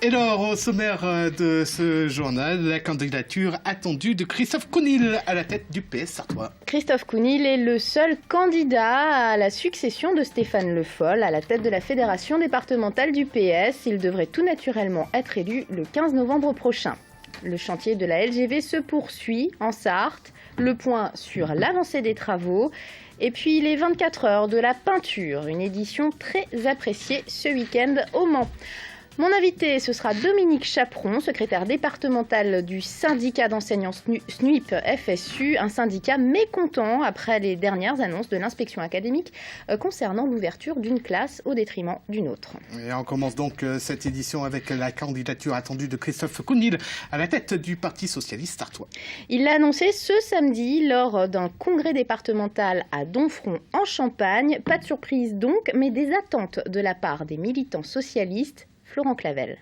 Et alors, au sommaire de ce journal, la candidature attendue de Christophe Counil à la tête du PS sartois. Christophe Counil est le seul candidat à la succession de Stéphane Le Foll à la tête de la fédération départementale du PS. Il devrait tout naturellement être élu le 15 novembre prochain. Le chantier de la LGV se poursuit en Sarthe. Le point sur l'avancée des travaux. Et puis les 24 heures de la peinture, une édition très appréciée ce week-end au Mans. Mon invité, ce sera Dominique Chaperon, secrétaire départemental du syndicat d'enseignants SNUIP FSU, un syndicat mécontent après les dernières annonces de l'inspection académique concernant l'ouverture d'une classe au détriment d'une autre. Et on commence donc cette édition avec la candidature attendue de Christophe Counil à la tête du Parti socialiste sartois. Il l'a annoncé ce samedi lors d'un congrès départemental à Domfront en Champagne. Pas de surprise donc, mais des attentes de la part des militants socialistes. Florent Clavel.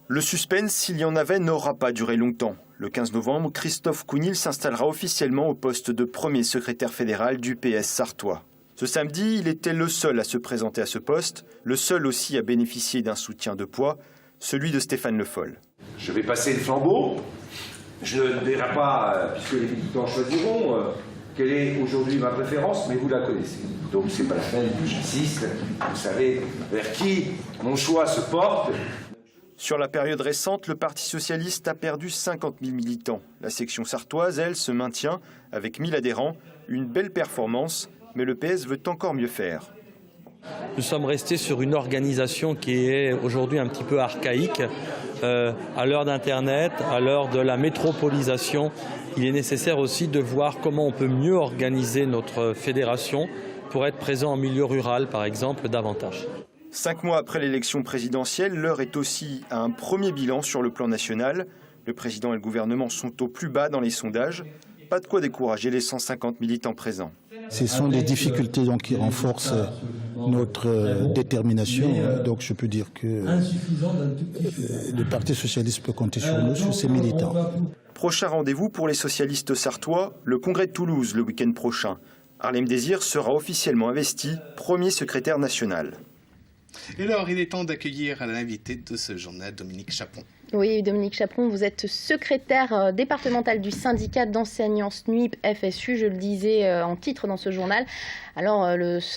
Le suspense, s'il y en avait, n'aura pas duré longtemps. Le 15 novembre, Christophe Counil s'installera officiellement au poste de premier secrétaire fédéral du PS sartois. Ce samedi, il était le seul à se présenter à ce poste, le seul aussi à bénéficier d'un soutien de poids, celui de Stéphane Le Foll. Je vais passer le flambeau. Je ne dirai pas, puisque les militants choisiront, quelle est aujourd'hui ma préférence, mais vous la connaissez. Donc c'est pas la peine que j'insiste. Vous savez vers qui mon choix se porte. Sur la période récente, le Parti socialiste a perdu 50 000 militants. La section sartoise, elle, se maintient avec 1000 adhérents. Une belle performance, mais le PS veut encore mieux faire. Nous sommes restés sur une organisation qui est aujourd'hui un petit peu archaïque. À l'heure d'Internet, à l'heure de la métropolisation, il est nécessaire aussi de voir comment on peut mieux organiser notre fédération pour être présent en milieu rural, par exemple, davantage. 5 mois après l'élection présidentielle, l'heure est aussi à un premier bilan sur le plan national. Le président et le gouvernement sont au plus bas dans les sondages. Pas de quoi décourager les 150 militants présents. Ce sont des difficultés donc, qui renforcent notre détermination. Donc je peux dire que le Parti socialiste peut compter sur nous, sur ses militants. Prochain rendez-vous pour les socialistes sartois, le congrès de Toulouse le week-end prochain. Harlem Désir sera officiellement investi premier secrétaire national. Et alors, il est temps d'accueillir l'invité de ce journal, Dominique Chaperon. Oui, Dominique Chaperon, vous êtes secrétaire départemental du syndicat d'enseignants SNUIP FSU, je le disais en titre dans ce journal. Alors,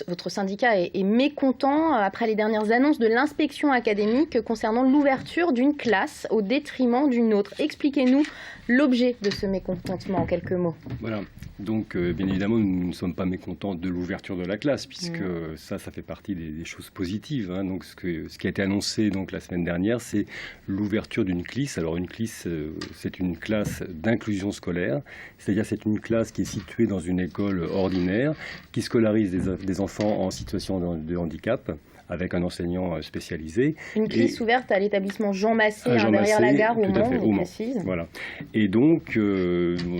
votre syndicat est mécontent après les dernières annonces de l'inspection académique concernant l'ouverture d'une classe au détriment d'une autre. Expliquez-nous l'objet de ce mécontentement en quelques mots. Voilà. Donc, bien évidemment, nous ne sommes pas mécontents de l'ouverture de la classe, puisque ça fait partie des choses positives. Hein. Donc, ce qui a été annoncé donc, la semaine dernière, c'est l'ouverture d'une CLIS. Alors, une CLIS, c'est une classe d'inclusion scolaire, c'est-à-dire c'est une classe qui est située dans une école ordinaire, qui scolarise des enfants en situation de handicap, avec un enseignant spécialisé. Une CLIS ouverte à l'établissement Jean Massé, derrière la gare au Mans, on précise. Voilà. Et donc,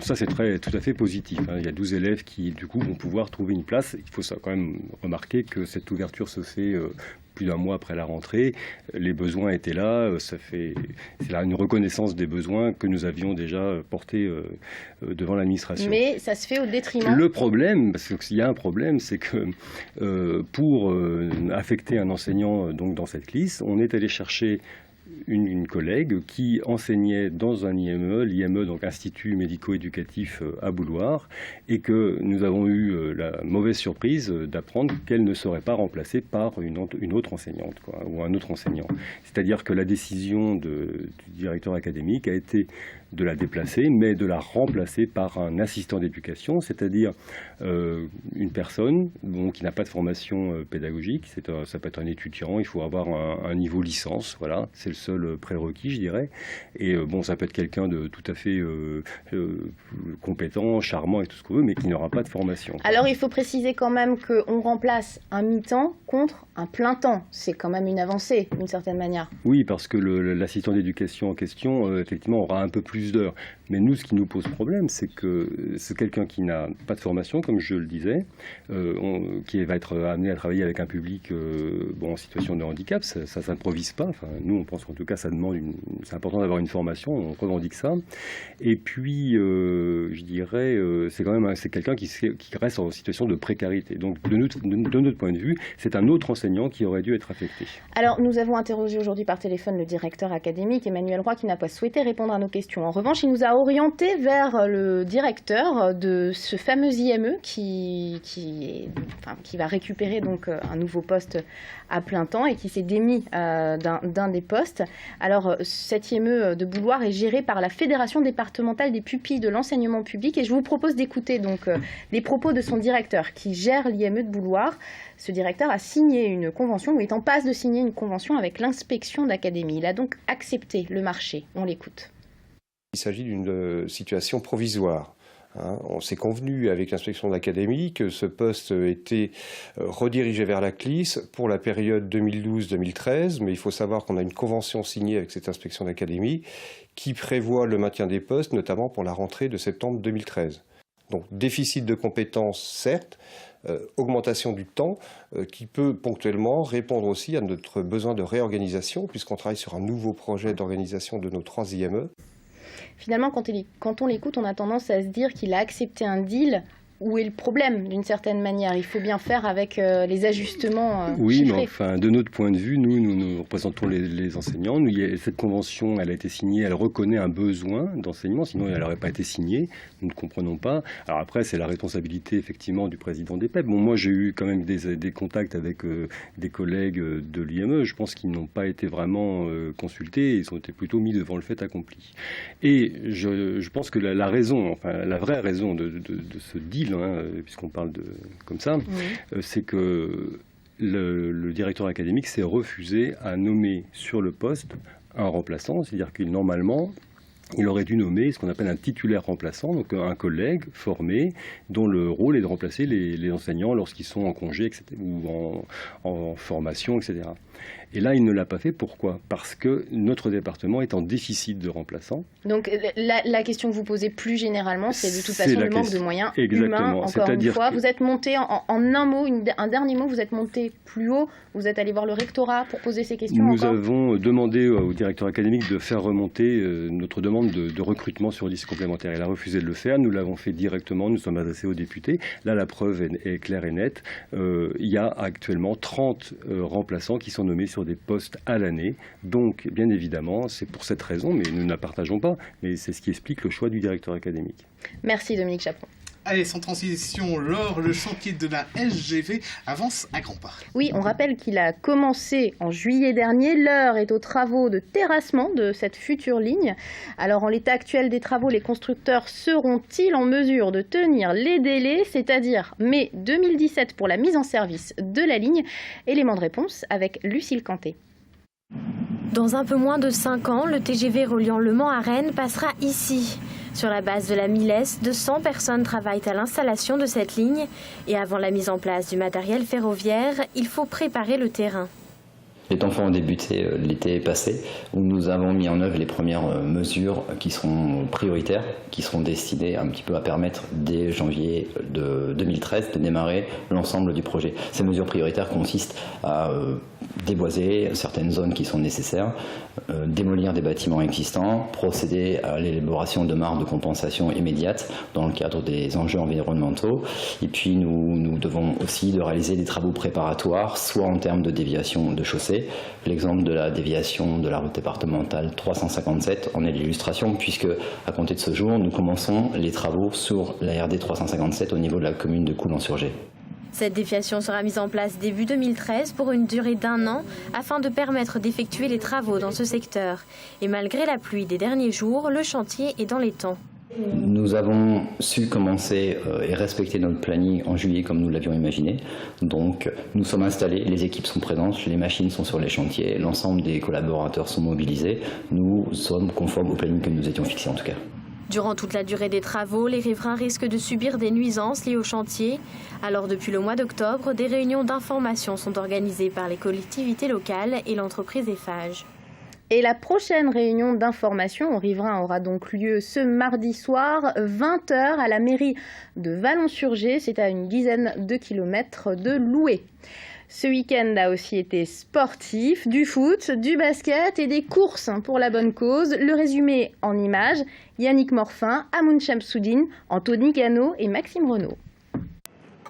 ça c'est tout à fait positif. Hein. Il y a 12 élèves qui, du coup, vont pouvoir trouver une place. Il faut quand même remarquer que cette ouverture se fait plus d'un mois après la rentrée. Les besoins étaient là. C'est là une reconnaissance des besoins que nous avions déjà portés devant l'administration. Mais ça se fait au détriment. Le problème, parce qu'il y a un problème, c'est que pour affecter un enseignant donc, dans cette liste, on est allé chercher une collègue qui enseignait dans un IME, l'IME, donc Institut médico-éducatif à Bouloir, et que nous avons eu la mauvaise surprise d'apprendre qu'elle ne serait pas remplacée par une autre enseignante, quoi, ou un autre enseignant. C'est-à-dire que la décision du directeur académique a été de la déplacer, mais de la remplacer par un assistant d'éducation, c'est-à-dire une personne qui n'a pas de formation pédagogique. Ça peut être un étudiant, il faut avoir un niveau licence, voilà, c'est le seul prérequis, je dirais. Et ça peut être quelqu'un de tout à fait compétent, charmant et tout ce qu'on veut, mais qui n'aura pas de formation. Alors il faut préciser quand même qu'on remplace un mi-temps contre un plein temps. C'est quand même une avancée, d'une certaine manière. Oui, parce que l'assistant d'éducation en question, effectivement, aura un peu plus plus d'heures. Mais nous, ce qui nous pose problème, c'est que c'est quelqu'un qui n'a pas de formation, comme je le disais, qui va être amené à travailler avec un public en situation de handicap. Ça s'improvise pas. Enfin, nous, on pense qu'en tout cas, c'est important d'avoir une formation. On revendique ça. Et puis, je dirais, c'est quelqu'un qui reste en situation de précarité. Donc, de notre point de vue, c'est un autre enseignant qui aurait dû être affecté. Alors, nous avons interrogé aujourd'hui par téléphone le directeur académique, Emmanuel Roy, qui n'a pas souhaité répondre à nos questions. En revanche, il nous a orienté vers le directeur de ce fameux IME qui va récupérer donc un nouveau poste à plein temps et qui s'est démis d'un des postes. Alors, cet IME de Bouloir est géré par la Fédération départementale des pupilles de l'enseignement public et je vous propose d'écouter donc les propos de son directeur qui gère l'IME de Bouloir. Ce directeur a signé une convention, ou est en passe de signer une convention avec l'inspection d'académie. Il a donc accepté le marché. On l'écoute. Il s'agit d'une situation provisoire. On s'est convenu avec l'inspection d'académie que ce poste était redirigé vers la CLIS pour la période 2012-2013, mais il faut savoir qu'on a une convention signée avec cette inspection d'académie qui prévoit le maintien des postes, notamment pour la rentrée de septembre 2013. Donc déficit de compétences, certes, augmentation du temps qui peut ponctuellement répondre aussi à notre besoin de réorganisation, puisqu'on travaille sur un nouveau projet d'organisation de nos 3 IME. Finalement, quand on l'écoute, on a tendance à se dire qu'il a accepté un deal. Où est le problème, d'une certaine manière? Il faut bien faire avec les ajustements Oui, chiffrés. mais enfin, de notre point de vue, nous représentons les enseignants. Cette convention, elle a été signée, elle reconnaît un besoin d'enseignement, sinon elle n'aurait pas été signée. Nous ne comprenons pas. Alors après, c'est la responsabilité, effectivement, du président des PEP. Bon, moi, j'ai eu quand même des contacts avec des collègues de l'IME. Je pense qu'ils n'ont pas été vraiment consultés. Ils ont été plutôt mis devant le fait accompli. Et je pense que la vraie raison de ce deal, puisqu'on parle comme ça, c'est que le directeur académique s'est refusé à nommer sur le poste un remplaçant, c'est-à-dire qu'il normalement il aurait dû nommer ce qu'on appelle un titulaire remplaçant, donc un collègue formé dont le rôle est de remplacer les enseignants lorsqu'ils sont en congé, etc., ou en formation, etc. Et là, il ne l'a pas fait. Pourquoi? Parce que notre département est en déficit de remplaçants. Donc la question que vous posez plus généralement, c'est de toute façon le manque de moyens humains. Encore une fois, vous êtes monté en un mot, un dernier mot, vous êtes monté plus haut, vous êtes allé voir le rectorat pour poser ces questions. Nous avons demandé au directeur académique de faire remonter notre demande de recrutement sur liste complémentaire. Il a refusé de le faire. Nous l'avons fait directement. Nous sommes adressés aux députés. Là, la preuve est claire et nette. Il y a actuellement 30 remplaçants qui sont nommés sur des postes à l'année. Donc, bien évidemment, c'est pour cette raison, mais nous ne la partageons pas, mais c'est ce qui explique le choix du directeur académique. Merci Dominique Chapon. Allez, sans transition, Laure, le chantier de la SGV avance à grands pas. Oui, on rappelle qu'il a commencé en juillet dernier. L'heure est aux travaux de terrassement de cette future ligne. Alors, en l'état actuel des travaux, les constructeurs seront-ils en mesure de tenir les délais, c'est-à-dire mai 2017 pour la mise en service de la ligne? Élément de réponse avec Lucille Canté. Dans un peu moins de 5 ans, le TGV reliant Le Mans à Rennes passera ici. Sur la base de la Milès, 200 personnes travaillent à l'installation de cette ligne. Et avant la mise en place du matériel ferroviaire, il faut préparer le terrain. Les temps forts ont débuté l'été passé, où nous avons mis en œuvre les premières mesures qui seront prioritaires, qui seront destinées un petit peu à permettre dès janvier de 2013 de démarrer l'ensemble du projet. Ces mesures prioritaires consistent à déboiser certaines zones qui sont nécessaires, démolir des bâtiments existants, procéder à l'élaboration de mares de compensation immédiate dans le cadre des enjeux environnementaux. Et puis nous devons aussi de réaliser des travaux préparatoires, soit en termes de déviation de chaussée. L'exemple de la déviation de la route départementale 357 en est l'illustration, puisque à compter de ce jour, nous commençons les travaux sur la RD 357 au niveau de la commune de Coulon-sur-Gé. Cette déviation sera mise en place début 2013 pour une durée d'1 an afin de permettre d'effectuer les travaux dans ce secteur. Et malgré la pluie des derniers jours, le chantier est dans les temps. Nous avons su commencer et respecter notre planning en juillet comme nous l'avions imaginé. Donc nous sommes installés, les équipes sont présentes, les machines sont sur les chantiers, l'ensemble des collaborateurs sont mobilisés. Nous sommes conformes au planning que nous étions fixés en tout cas. Durant toute la durée des travaux, les riverains risquent de subir des nuisances liées au chantier. Alors depuis le mois d'octobre, des réunions d'information sont organisées par les collectivités locales et l'entreprise Eiffage. Et la prochaine réunion d'information aux riverains aura donc lieu ce mardi soir, 20h, à la mairie de Vallon-sur-Gé. C'est à une dizaine de kilomètres de Loué. Ce week-end a aussi été sportif, du foot, du basket et des courses pour la bonne cause. Le résumé en images, Yannick Morfin, Amoun Chamsoudine, Anthony Gano et Maxime Renaud.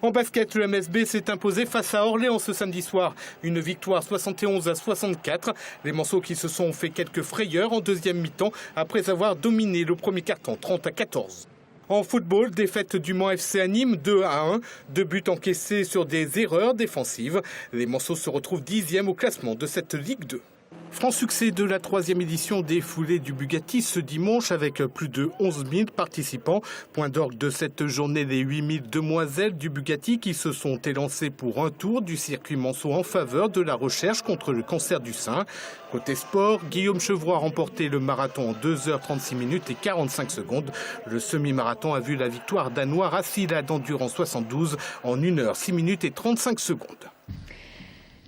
En basket, le MSB s'est imposé face à Orléans ce samedi soir. Une victoire 71-64. Les Manceaux qui se sont fait quelques frayeurs en deuxième mi-temps après avoir dominé le premier quart-temps 30-14. En football, défaite du Mans FC à Nîmes 2-1. 2 buts encaissés sur des erreurs défensives. Les Manceaux se retrouvent 10e au classement de cette Ligue 2. Franc succès de la 3e édition des foulées du Bugatti ce dimanche avec plus de 11 000 participants. Point d'orgue de cette journée, les 8 000 demoiselles du Bugatti qui se sont élancées pour un tour du circuit Manceau en faveur de la recherche contre le cancer du sein. Côté sport, Guillaume Chevroy a remporté le marathon en 2h36 minutes et 45 secondes. Le semi-marathon a vu la victoire danois Rassila d'Endurance 72 en 1h06 minutes et 35 secondes.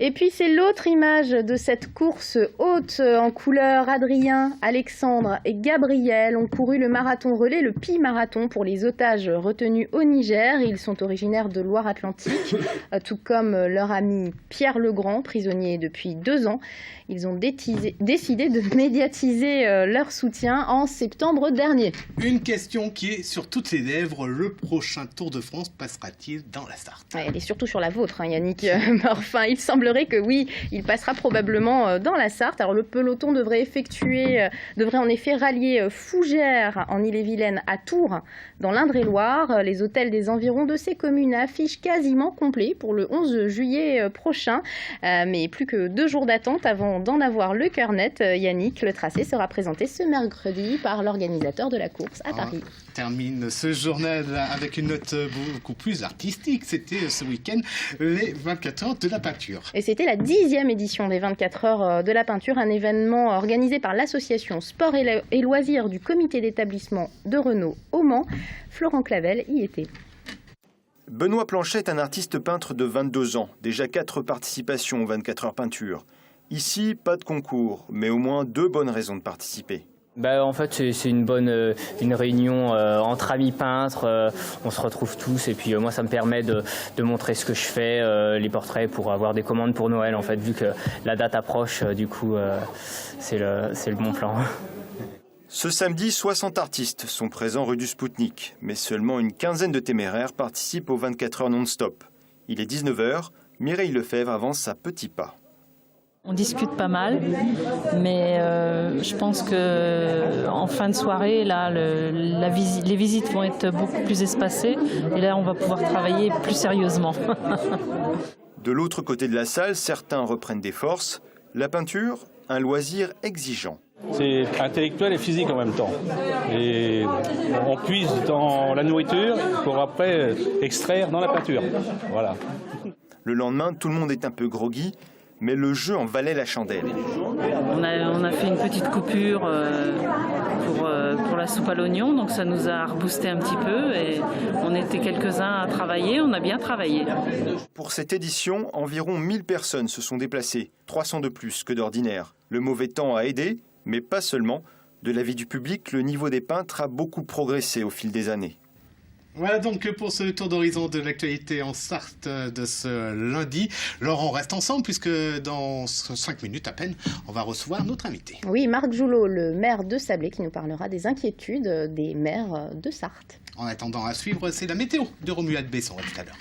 Et puis c'est l'autre image de cette course haute en couleur. Adrien, Alexandre et Gabriel ont couru le marathon relais, le Pi Marathon, pour les otages retenus au Niger. Ils sont originaires de Loire-Atlantique, tout comme leur ami Pierre Legrand, prisonnier depuis 2 ans. Ils ont décidé de médiatiser leur soutien en septembre dernier. Une question qui est sur toutes les lèvres, le prochain Tour de France passera-t-il dans la Sarthe? Elle est surtout sur la vôtre, Yannick Morfin. Il semblerait que oui, il passera probablement dans la Sarthe. Alors le peloton devrait en effet rallier Fougères en Ille-et-Vilaine à Tours dans l'Indre-et-Loire. Les hôtels des environs de ces communes affichent quasiment complet pour le 11 juillet prochain. Mais plus que 2 jours d'attente avant d'en avoir le cœur net. Yannick, le tracé sera présenté ce mercredi par l'organisateur de la course à Paris. Termine ce journal avec une note beaucoup plus artistique. C'était ce week-end les 24 heures de la peinture. Et c'était la 10e édition des 24 heures de la peinture, un événement organisé par l'association Sport et Loisirs du comité d'établissement de Renault au Mans. Florent Clavel y était. Benoît Planchet est un artiste peintre de 22 ans. Déjà 4 participations aux 24 heures peinture. Ici, pas de concours, mais au moins 2 bonnes raisons de participer. En fait, c'est une réunion entre amis peintres. On se retrouve tous et puis moi, ça me permet de montrer ce que je fais, les portraits pour avoir des commandes pour Noël. En fait, vu que la date approche, du coup, c'est le bon plan. Ce samedi, 60 artistes sont présents rue du Spoutnik, mais seulement une quinzaine de téméraires participent aux 24 heures non-stop. Il est 19h, Mireille Lefebvre avance à petits pas. On discute pas mal, mais je pense qu'en fin de soirée, là, les visites vont être beaucoup plus espacées et là, on va pouvoir travailler plus sérieusement. De l'autre côté de la salle, certains reprennent des forces. La peinture, un loisir exigeant. C'est intellectuel et physique en même temps. Et on puise dans la nourriture pour après extraire dans la peinture. Voilà. Le lendemain, tout le monde est un peu groggy. Mais le jeu en valait la chandelle. On a fait une petite coupure pour la soupe à l'oignon, donc ça nous a reboosté un petit peu et on était quelques-uns à travailler, on a bien travaillé. Pour cette édition, environ 1000 personnes se sont déplacées, 300 de plus que d'ordinaire. Le mauvais temps a aidé, mais pas seulement. De l'avis du public, le niveau des peintres a beaucoup progressé au fil des années. Voilà donc pour ce tour d'horizon de l'actualité en Sarthe de ce lundi. Alors on reste ensemble puisque dans 5 minutes à peine, on va recevoir notre invité. Oui, Marc Joulot, le maire de Sablé, qui nous parlera des inquiétudes des maires de Sarthe. En attendant à suivre, c'est la météo de Romuald Besson. À tout à l'heure.